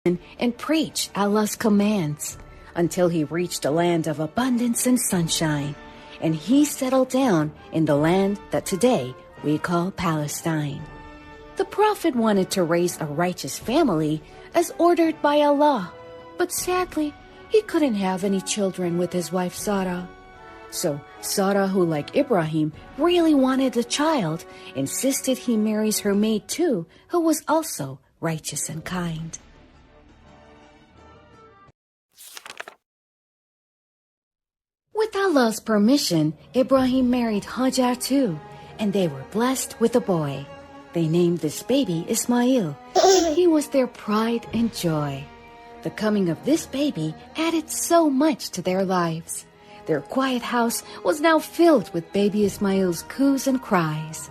and preach Allah's commands until he reached a land of abundance and sunshine, and he settled down in the land that today we call Palestine. The Prophet wanted to raise a righteous family as ordered by Allah, but sadly, he couldn't have any children with his wife Sarah. So Sarah, who like Ibrahim really wanted a child, insisted he marries her maid too, who was also righteous and kind. With Allah's permission, Ibrahim married Hajar too, and they were blessed with a boy. They named this baby Ismail, and he was their pride and joy. The coming of this baby added so much to their lives. Their quiet house was now filled with baby Ismail's coos and cries.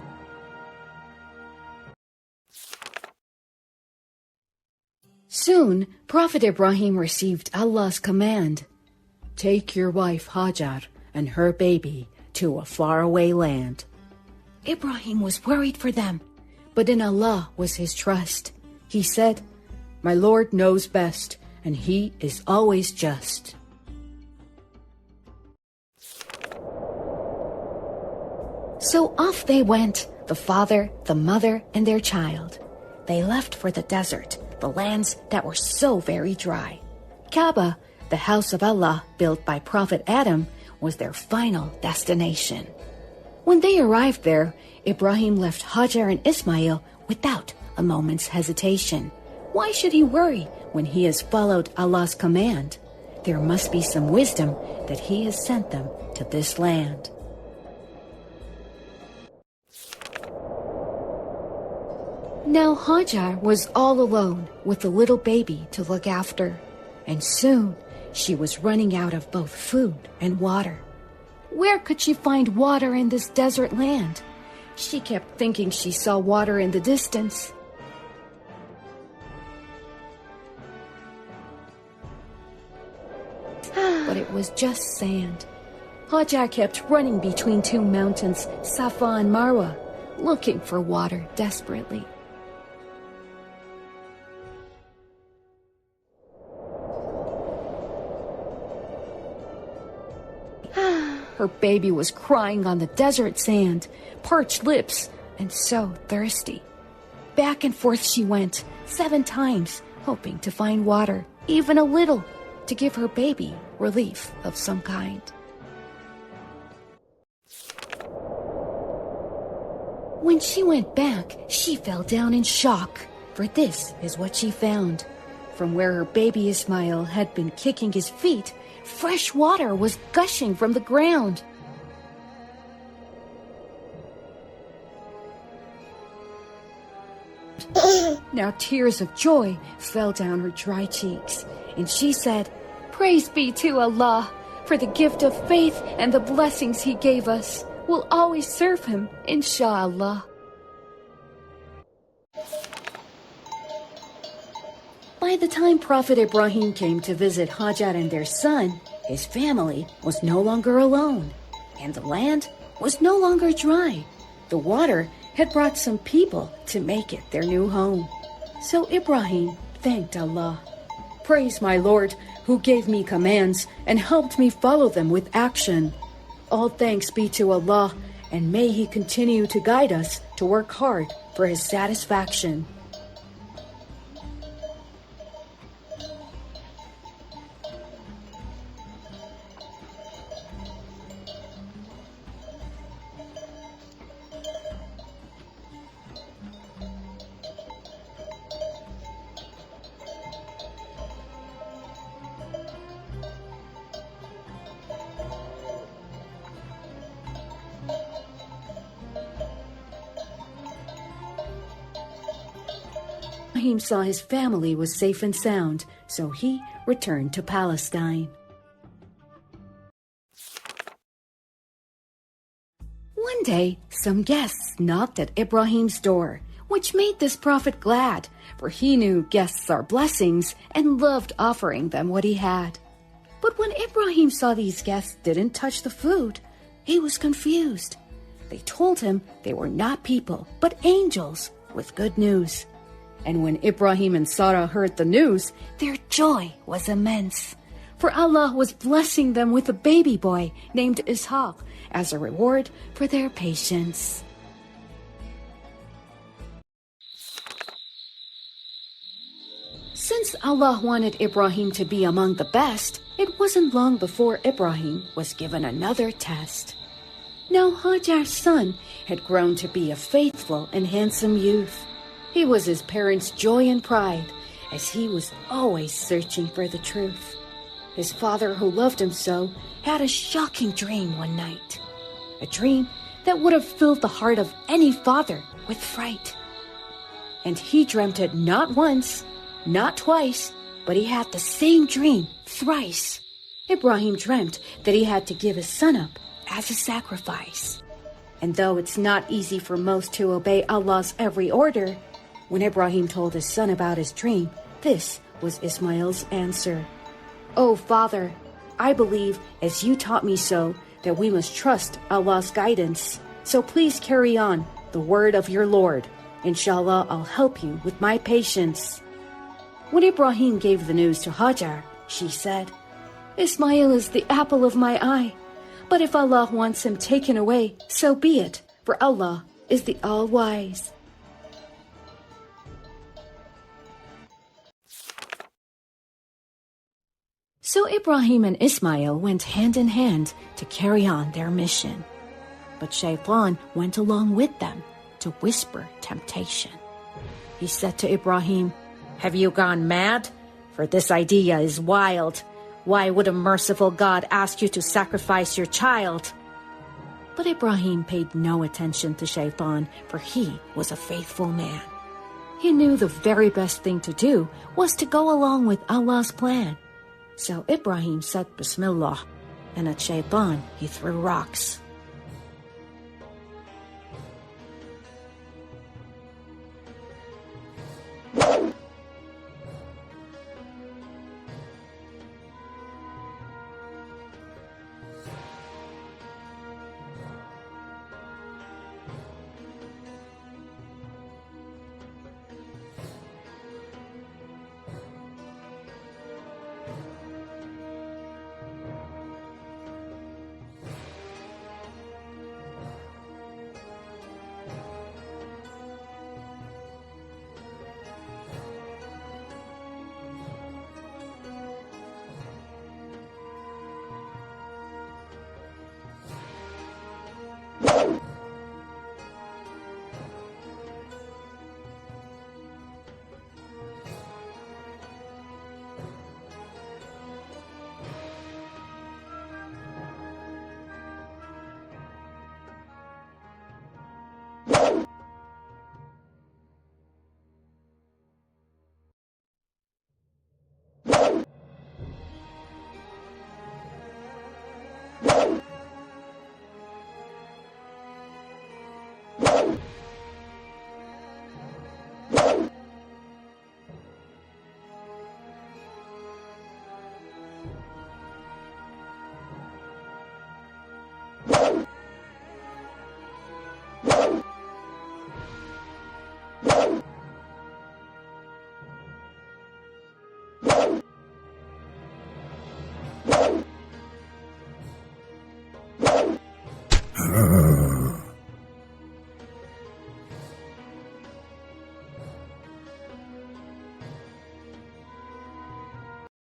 Soon, Prophet Ibrahim received Allah's command. Take your wife Hajar and her baby to a faraway land. Ibrahim was worried for them, but in Allah was his trust. He said, My Lord knows best, and he is always just. So off they went, the father, the mother, and their child. They left for the desert, the lands that were so very dry. Kaaba, the house of Allah built by Prophet Adam, was their final destination. When they arrived there, Ibrahim left Hajar and Ismail without a moment's hesitation. Why should he worry when he has followed Allah's command? There must be some wisdom that he has sent them to this land. Now Hajar was all alone with a little baby to look after, and soon she was running out of both food and water. Where could she find water in this desert land? She kept thinking she saw water in the distance. But it was just sand. Hajar kept running between two mountains, Safa and Marwa, looking for water desperately. Her baby was crying on the desert sand, parched lips, and so thirsty. Back and forth she went 7 times, hoping to find water, even a little, to give her baby relief of some kind. When she went back, she fell down in shock, for this is what she found. From where her baby Ismail had been kicking his feet, fresh water was gushing from the ground. Now tears of joy fell down her dry cheeks, and she said, Praise be to Allah for the gift of faith and the blessings He gave us. We'll always serve Him, inshallah. By the time Prophet Ibrahim came to visit Hajar and their son, his family was no longer alone, and the land was no longer dry. The water had brought some people to make it their new home. So Ibrahim thanked Allah. Praise my Lord, who gave me commands and helped me follow them with action. All thanks be to Allah, and may He continue to guide us to work hard for His satisfaction. Ibrahim saw his family was safe and sound, so he returned to Palestine. One day, some guests knocked at Ibrahim's door, which made this prophet glad, for he knew guests are blessings and loved offering them what he had. But when Ibrahim saw these guests didn't touch the food, he was confused. They told him they were not people, but angels with good news. And when Ibrahim and Sarah heard the news, their joy was immense. For Allah was blessing them with a baby boy named Ishaq as a reward for their patience. Since Allah wanted Ibrahim to be among the best, it wasn't long before Ibrahim was given another test. Now Hajar's son had grown to be a faithful and handsome youth. He was his parents' joy and pride, as he was always searching for the truth. His father, who loved him so, had a shocking dream one night. A dream that would have filled the heart of any father with fright. And he dreamt it not once, not twice, but he had the same dream thrice. Ibrahim dreamt that he had to give his son up as a sacrifice. And though it's not easy for most to obey Allah's every order, when Ibrahim told his son about his dream, this was Ismail's answer. "Oh, Father, I believe, as you taught me so, that we must trust Allah's guidance. So please carry on the word of your Lord. Inshallah, I'll help you with my patience." When Ibrahim gave the news to Hajar, she said, "Ismail is the apple of my eye. But if Allah wants him taken away, so be it, for Allah is the All-Wise." So Ibrahim and Ismail went hand in hand to carry on their mission. But Shaitan went along with them to whisper temptation. He said to Ibrahim, "Have you gone mad? For this idea is wild. Why would a merciful God ask you to sacrifice your child?" But Ibrahim paid no attention to Shaitan, for he was a faithful man. He knew the very best thing to do was to go along with Allah's plan. So Ibrahim said Bismillah, and at Shaitan he threw rocks.